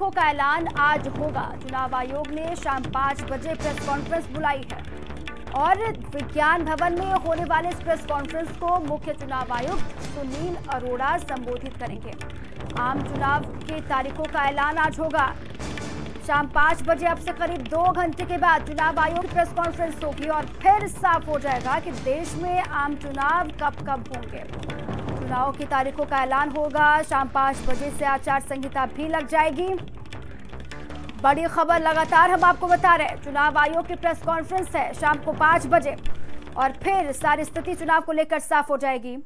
तारीखों का ऐलान आज होगा। चुनाव आयोग ने शाम 5 बजे प्रेस कॉन्फ्रेंस बुलाई है और विज्ञान भवन में होने वाले इस प्रेस कॉन्फ्रेंस को मुख्य चुनाव आयुक्त सुनील अरोड़ा संबोधित करेंगे। आम चुनाव की तारीखों का ऐलान आज होगा। शाम 5 बजे अब से करीब 2 घंटे के बाद चुनाव आयोग की प्रेस कॉन्फ्रेंस होगी और फिर साफ हो जाएगा कि देश में आम चुनाव कब होंगे। चुनाव की तारीखों का ऐलान होगा। शाम 5 बजे से आचार संहिता भी लग जाएगी। बड़ी खबर लगातार हम आपको बता रहे हैं, चुनाव आयोग की प्रेस कॉन्फ्रेंस है शाम को 5 बजे और फिर सारी स्थिति चुनाव को लेकर साफ हो जाएगी।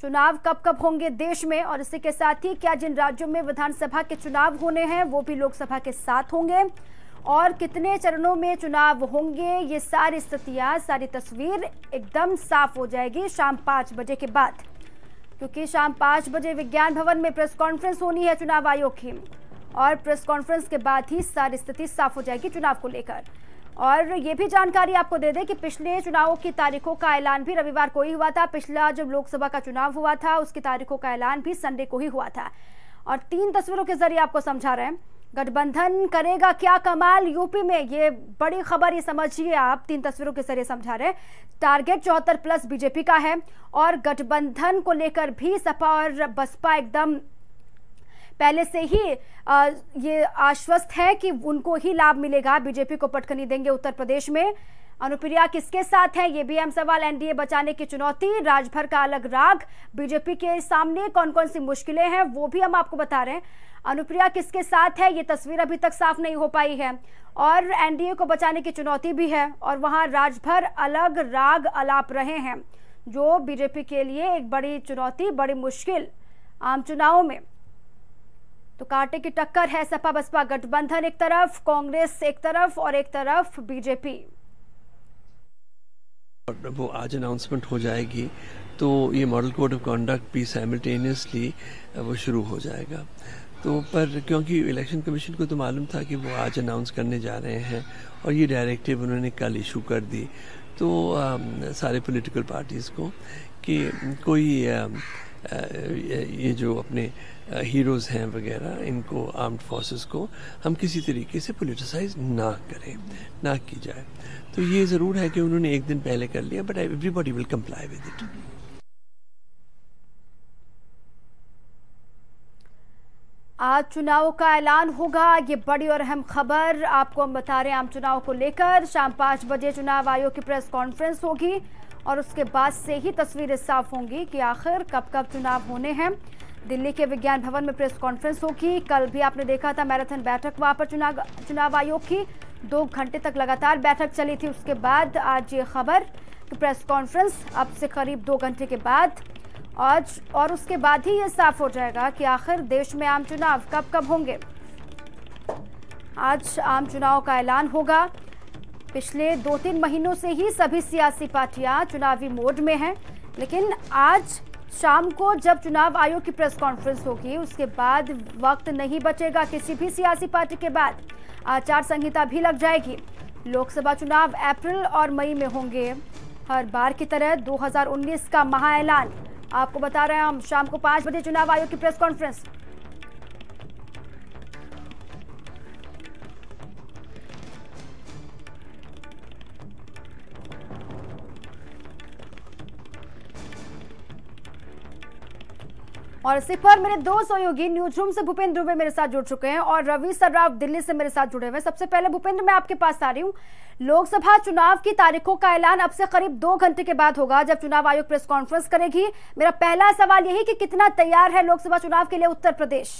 चुनाव कब होंगे देश में और इसी के साथ ही क्या जिन राज्यों में विधानसभा के चुनाव होने हैं वो भी लोकसभा के साथ होंगे और कितने चरणों में चुनाव होंगे, ये सारी स्थितियां, सारी तस्वीर एकदम साफ हो जाएगी शाम 5 बजे के बाद, क्योंकि शाम 5 बजे विज्ञान भवन में प्रेस कॉन्फ्रेंस होनी है चुनाव आयोग की और प्रेस कॉन्फ्रेंस के बाद ही सारी स्थिति साफ हो जाएगी चुनाव को लेकर। और ये भी जानकारी आपको दे दें कि पिछले चुनावों की तारीखों का ऐलान भी रविवार को ही हुआ था। पिछला जब लोकसभा का चुनाव हुआ था उसकी तारीखों का ऐलान भी संडे को ही हुआ था। और 3 तस्वीरों के जरिए आपको समझा रहे हैं, गठबंधन करेगा क्या कमाल यूपी में, ये बड़ी खबर, ये समझिए आप। 3 तस्वीरों के जरिए समझा रहे हैं। टारगेट 74+ बीजेपी का है और गठबंधन को लेकर भी सपा और बसपा एकदम पहले से ही ये आश्वस्त है कि उनको ही लाभ मिलेगा, बीजेपी को पटखनी देंगे उत्तर प्रदेश में। अनुप्रिया किसके साथ है, ये भी अहम सवाल। एनडीए बचाने की चुनौती, राजभर का अलग राग, बीजेपी के सामने कौन कौन सी मुश्किलें हैं वो भी हम आपको बता रहे हैं। अनुप्रिया किसके साथ है ये तस्वीर अभी तक साफ नहीं हो पाई है और एनडीए को बचाने की चुनौती भी है और वहां राजभर अलग राग अलाप रहे हैं जो बीजेपी के लिए एक बड़ी चुनौती, बड़ी मुश्किल आम चुनावों में। तो कांटे की टक्कर है, सपा बसपा गठबंधन एक तरफ, कांग्रेस एक तरफ और एक तरफ बीजेपी। वो आज अनाउंसमेंट हो जाएगी तो ये मॉडल कोड ऑफ कंडक्ट भी साइमल्टेनियसली वो शुरू हो जाएगा। तो पर क्योंकि इलेक्शन कमीशन को तो मालूम था कि वो आज अनाउंस करने जा रहे हैं और ये डायरेक्टिव उन्होंने कल इशू कर दी, तो सारे पॉलिटिकल पार्टीज़ को कि कोई ये जो अपने हीरोज़ हैं वगैरह, इनको आर्म्ड फोर्सेस को हम किसी तरीके से पॉलिटिसाइज ना करें, ना की जाए। तो ये ज़रूर है कि उन्होंने एक दिन पहले कर लिया, but everybody will comply with it. आज चुनाव का ऐलान होगा, ये बड़ी और अहम खबर आपको हम बता रहे हैं। आम चुनाव को लेकर शाम 5 बजे चुनाव आयोग की प्रेस कॉन्फ्रेंस होगी और उसके बाद से ही तस्वीरें साफ होंगी कि आखिर कब चुनाव होने हैं। दिल्ली के विज्ञान भवन में प्रेस कॉन्फ्रेंस होगी। कल भी आपने देखा था मैराथन बैठक वहां पर चुनाव आयोग की 2 घंटे तक लगातार बैठक चली थी। उसके बाद आज ये खबर कि प्रेस कॉन्फ्रेंस अब से करीब 2 घंटे के बाद आज, और उसके बाद ही ये साफ हो जाएगा कि आखिर देश में आम चुनाव कब होंगे। आज आम चुनाव का ऐलान होगा। पिछले 2-3 महीनों से ही सभी सियासी पार्टियां चुनावी मोड में हैं, लेकिन आज शाम को जब चुनाव आयोग की प्रेस कॉन्फ्रेंस होगी उसके बाद वक्त नहीं बचेगा किसी भी सियासी पार्टी के। बाद आचार संहिता भी लग जाएगी। लोकसभा चुनाव अप्रैल और मई में होंगे। हर बार की तरह 2019 का महाऐलान आपको बता रहे हैं हम। शाम को 5 बजे चुनाव आयोग की प्रेस कॉन्फ्रेंस। और इसी पर मेरे 2 सहयोगी न्यूज रूम से भूपेंद्र दुबे मेरे साथ जुड़ चुके हैं और रवि सर्राफ दिल्ली से मेरे साथ जुड़े हुए हैं। सबसे पहले भूपेंद्र, मैं आपके पास आ रही हूँ। लोकसभा चुनाव की तारीखों का ऐलान अब से करीब 2 घंटे के बाद होगा जब चुनाव आयोग प्रेस कॉन्फ्रेंस करेगी। मेरा पहला सवाल यही कि कितना तैयार है लोकसभा चुनाव के लिए उत्तर प्रदेश?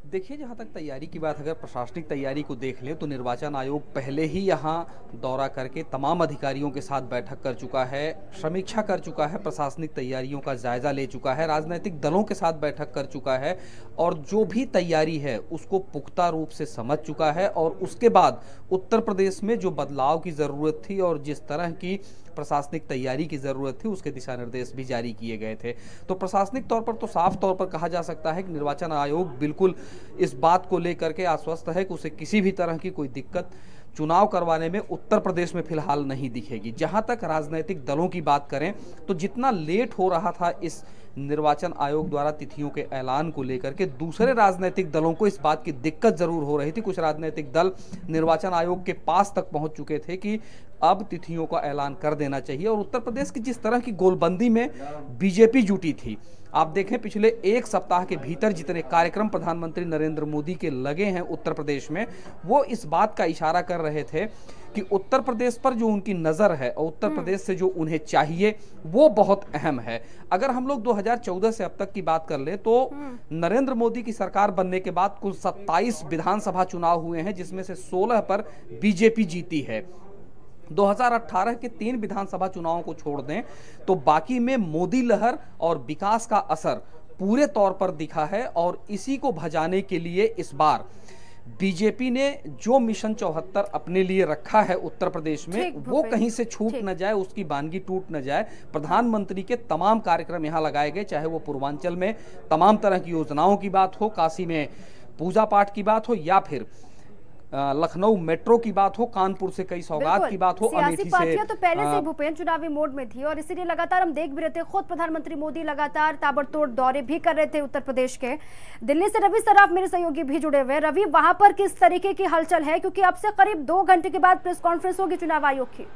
देखिए, जहाँ तक तैयारी की बात, अगर प्रशासनिक तैयारी को देख लें तो निर्वाचन आयोग पहले ही यहाँ दौरा करके तमाम अधिकारियों के साथ बैठक कर चुका है, समीक्षा कर चुका है, प्रशासनिक तैयारियों का जायजा ले चुका है, राजनीतिक दलों के साथ बैठक कर चुका है और जो भी तैयारी है उसको पुख्ता रूप से समझ चुका है। और उसके बाद उत्तर प्रदेश में जो बदलाव की ज़रूरत थी और जिस तरह की प्रशासनिक तैयारी की जरूरत थी, उसके दिशा निर्देश भी जारी किए गए थे। तो प्रशासनिक तौर पर तो साफ तौर पर कहा जा सकता है कि निर्वाचन आयोग बिल्कुल इस बात को लेकर के आश्वस्त है कि उसे किसी भी तरह की कोई दिक्कत चुनाव करवाने में उत्तर प्रदेश में फिलहाल नहीं दिखेगी। जहां तक राजनीतिक दलों की बात करें तो जितना लेट हो रहा था इस निर्वाचन आयोग द्वारा तिथियों के ऐलान को लेकर के, दूसरे राजनीतिक दलों को इस बात की दिक्कत जरूर हो रही थी। कुछ राजनीतिक दल निर्वाचन आयोग के पास तक पहुंच चुके थे कि अब तिथियों का ऐलान कर देना चाहिए। और उत्तर प्रदेश की जिस तरह की गोलबंदी में बीजेपी जुटी थी, आप देखें पिछले एक सप्ताह के भीतर जितने कार्यक्रम प्रधानमंत्री नरेंद्र मोदी के लगे हैं उत्तर प्रदेश में, वो इस बात का इशारा कर रहे थे कि उत्तर प्रदेश पर जो उनकी नजर है और उत्तर प्रदेश से जो उन्हें चाहिए वो बहुत अहम है। अगर हम लोग 2014 से अब तक की बात कर ले तो नरेंद्र मोदी की सरकार बनने के बाद कुल 27 विधानसभा चुनाव हुए हैं, जिसमें से 16 पर बीजेपी जीती है। 2018 के 3 विधानसभा चुनावों को छोड़ दें तो बाकी में मोदी लहर और विकास का असर पूरे तौर पर दिखा है। और इसी को भजाने के लिए इस बार बीजेपी ने जो मिशन 74 अपने लिए रखा है उत्तर प्रदेश में, वो कहीं से छूट न जाए, उसकी बानगी टूट न जाए। प्रधानमंत्री के तमाम कार्यक्रम यहाँ लगाए गए, चाहे वो पूर्वांचल में तमाम तरह की योजनाओं की बात हो, काशी में पूजा पाठ की बात हो, या फिर लखनऊ मेट्रो की बात हो, कानपुर से कई सौगात की बात हो, सियासी पार्टियां तो पहले से भूपेंद्र चुनावी मोड में थी और इसीलिए लगातार हम देख भी रहे थे, खुद प्रधानमंत्री मोदी लगातार ताबड़तोड़ दौरे भी कर रहे थे उत्तर प्रदेश के। दिल्ली से रवि सराफ मेरे सहयोगी भी जुड़े हुए। रवि, वहां पर किस तरीके की हलचल है, क्योंकि अब से करीब 2 घंटे के बाद प्रेस कॉन्फ्रेंस होगी चुनाव आयोग की।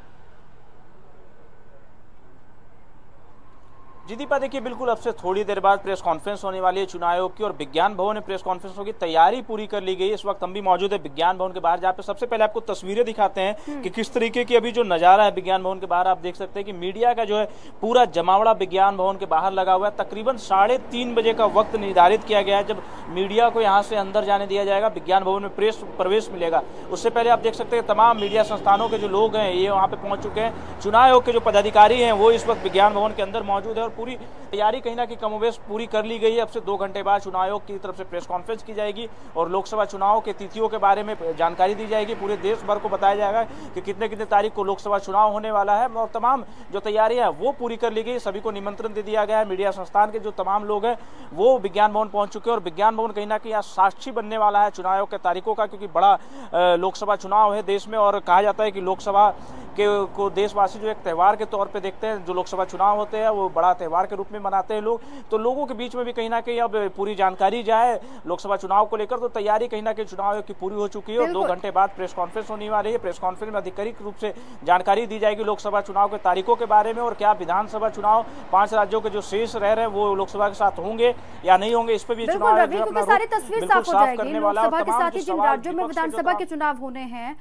जी दीपा, देखिए बिल्कुल अब से थोड़ी देर बाद प्रेस कॉन्फ्रेंस होने वाली है चुनाव आयोग की और विज्ञान भवन में प्रेस कॉन्फ्रेंस होगी। तैयारी पूरी कर ली गई है। इस वक्त हम भी मौजूद है विज्ञान भवन के बाहर, जहाँ पे सबसे पहले आपको तस्वीरें दिखाते हैं कि किस तरीके की अभी जो नजारा है विज्ञान भवन के बाहर। आप देख सकते हैं कि मीडिया का जो है पूरा जमावड़ा विज्ञान भवन के बाहर लगा हुआ है। तकरीबन 3:30 बजे का वक्त निर्धारित किया गया है जब मीडिया को यहाँ से अंदर जाने दिया जाएगा, विज्ञान भवन में प्रेस प्रवेश मिलेगा। उससे पहले आप देख सकते हैं तमाम मीडिया संस्थानों के जो लोग हैं ये वहाँ पे पहुंच चुके हैं। चुनाव आयोग के जो पदाधिकारी हैं वो इस वक्त विज्ञान भवन के अंदर मौजूद है और पूरी तैयारी कहीं ना कहीं कमोबेश पूरी कर ली गई है। अब से 2 घंटे बाद चुनाव आयोग की तरफ से प्रेस कॉन्फ्रेंस की जाएगी और लोकसभा चुनाव के तिथियों के बारे में जानकारी दी जाएगी। पूरे देश भर को बताया जाएगा कि कितने कितने तारीख को लोकसभा चुनाव होने वाला है और तमाम जो तैयारियां हैं वो पूरी कर ली गई। सभी को निमंत्रण दे दिया गया है। मीडिया संस्थान के जो तमाम लोग हैं वो विज्ञान भवन पहुंच चुके हैं और विज्ञान भवन कहीं ना कहीं साक्षी बनने वाला है चुनाव आयोग के तारीखों का, क्योंकि बड़ा लोकसभा चुनाव है देश में और कहा जाता है कि लोकसभा को देशवासी जो एक त्यौहार के तौर पे देखते हैं। जो लोकसभा चुनाव होते हैं वो बड़ा त्यौहार के रूप में मनाते हैं लोग। तो लोगों के बीच में भी कहीं ना कहीं अब पूरी जानकारी जाए लोकसभा चुनाव को लेकर, तो तैयारी कहीं ना कहीं चुनाव आयोग की पूरी हो चुकी है और 2 घंटे बाद प्रेस कॉन्फ्रेंस होने वाली है। प्रेस कॉन्फ्रेंस में आधिकारिक रूप से जानकारी दी जाएगी लोकसभा चुनाव के तारीखों के बारे में और क्या विधानसभा चुनाव 5 राज्यों के जो शेष रह रहे हैं वो लोकसभा के साथ होंगे या नहीं होंगे, इस पर भी चुनाव सारी तस्वीर साफ हो जाएगी। लोकसभा के साथ ही जिन राज्यों में विधानसभा के चुनाव होने हैं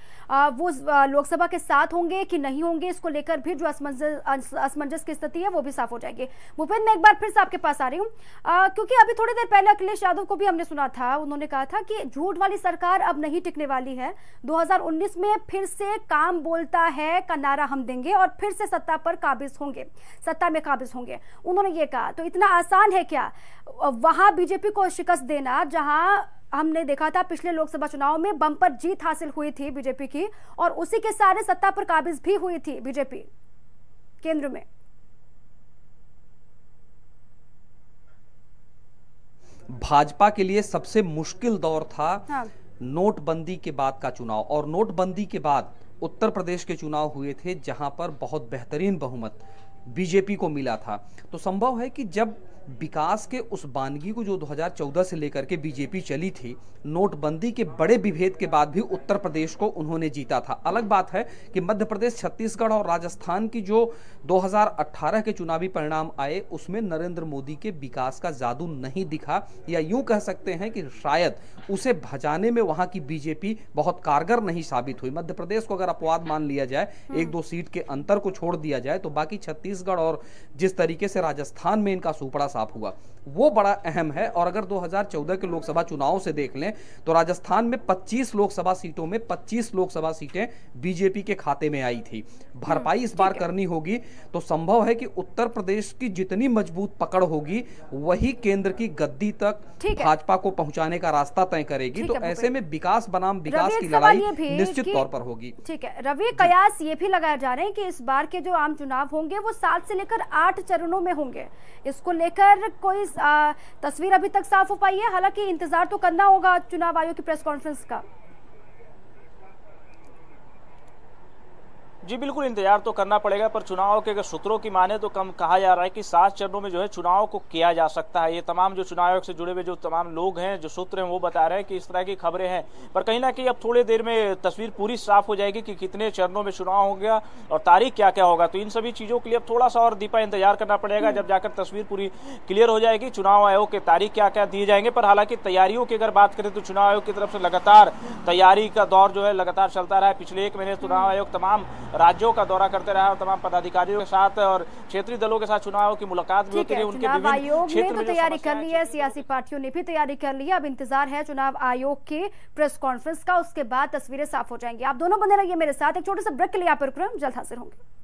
वो लोकसभा के साथ होंगे कि नहीं होंगे, इसको लेकर भी जो असमंजस की स्थिति है वो भी साफ हो जाएगी। भूपेंद्र, मैं एक बार फिर से आपके पास आ रही हूँ क्योंकि अभी थोड़ी देर पहले अखिलेश यादव को भी हमने सुना था, उन्होंने कहा था कि झूठ वाली सरकार अब नहीं टिकने वाली है। 2019 में फिर से काम बोलता है का नारा हम देंगे और फिर से सत्ता में काबिज होंगे, उन्होंने ये कहा। तो इतना आसान है क्या वहां बीजेपी को शिकस्त देना, जहां हमने देखा था पिछले लोकसभा चुनाव में बम्पर जीत हासिल हुई थी बीजेपी की और उसी के सारे सत्ता पर काबिज भी हुई थी बीजेपी केंद्र में। भाजपा के लिए सबसे मुश्किल दौर था नोटबंदी के बाद का चुनाव और नोटबंदी के बाद उत्तर प्रदेश के चुनाव हुए थे जहां पर बहुत बेहतरीन बहुमत बीजेपी को मिला था। तो संभव है कि जब विकास के उस बानगी को जो 2014 से लेकर के बीजेपी चली थी, नोटबंदी के बड़े विभेद के बाद भी उत्तर प्रदेश को उन्होंने जीता था। अलग बात है कि मध्य प्रदेश, छत्तीसगढ़ और राजस्थान की जो 2018 के चुनावी परिणाम आए उसमें नरेंद्र मोदी के विकास का जादू नहीं दिखा, या यूं कह सकते हैं कि शायद उसे भजाने में वहां की बीजेपी बहुत कारगर नहीं साबित हुई। मध्य प्रदेश को अगर अपवाद मान लिया जाए, 1-2 सीट के अंतर को छोड़ दिया जाए, तो बाकी छत्तीसगढ़ और जिस तरीके से राजस्थान में इनका सुपड़ा साफ हुआ, वो बड़ा अहम है। और अगर 2014 के लोकसभा चुनाव से देख लें तो राजस्थान में 25 लोकसभा सीटों में 25 लोकसभा सीटें बीजेपी के खाते में आई थी। भरपाई इस बार करनी होगी तो संभव है कि उत्तर प्रदेश की जितनी मजबूत पकड़ होगी वही केंद्र की गद्दी तक भाजपा को पहुंचाने का रास्ता तय करेगी। तो ऐसे में विकास बनाम विकास की लड़ाई निश्चित तौर पर होगी। ठीक है रवि, कयास ये भी लगाए जा रहे हैं कि इस बार के जो आम चुनाव होंगे वो 7 से लेकर 8 चरणों में होंगे। इसको लेकर कोई तस्वीर अभी तक साफ हो पाई है? हालांकि इंतजार तो करना होगा चुनाव आयोग की प्रेस कॉन्फ्रेंस का। जी बिल्कुल इंतजार तो करना पड़ेगा, पर चुनाव के अगर सूत्रों की माने तो कम कहा जा रहा है कि 7 चरणों में जो है चुनाव को किया जा सकता है। ये तमाम जो चुनाव आयोग से जुड़े हुए जो तमाम लोग हैं, जो सूत्र हैं, वो बता रहे हैं कि इस तरह की खबरें हैं। पर कहीं ना कहीं अब थोड़ी देर में तस्वीर पूरी साफ हो जाएगी कि कितने चरणों में चुनाव हो गया और तारीख क्या क्या होगा। तो इन सभी चीजों के लिए अब थोड़ा सा और दीपा इंतजार करना पड़ेगा, जब जाकर तस्वीर पूरी क्लियर हो जाएगी। चुनाव आयोग के तारीख क्या क्या दिए जाएंगे। पर हालांकि तैयारियों की अगर बात करें तो चुनाव आयोग की तरफ से लगातार तैयारी का दौर जो है लगातार चलता रहा है। पिछले 1 महीने चुनाव आयोग तमाम राज्यों का दौरा करते रहा और तमाम पदाधिकारियों के साथ और क्षेत्रीय दलों के साथ चुनाव की मुलाकात भी होती रही। उनके चुनाव आयोग ने तो तैयारी कर ली है, सियासी पार्टियों ने भी तैयारी कर ली है। अब इंतजार है चुनाव आयोग के प्रेस कॉन्फ्रेंस का, उसके बाद तस्वीरें साफ हो जाएंगी। आप दोनों बने रहिए मेरे साथ। एक छोटे से ब्रेक के लिए आप जल्द हाजिर होंगे।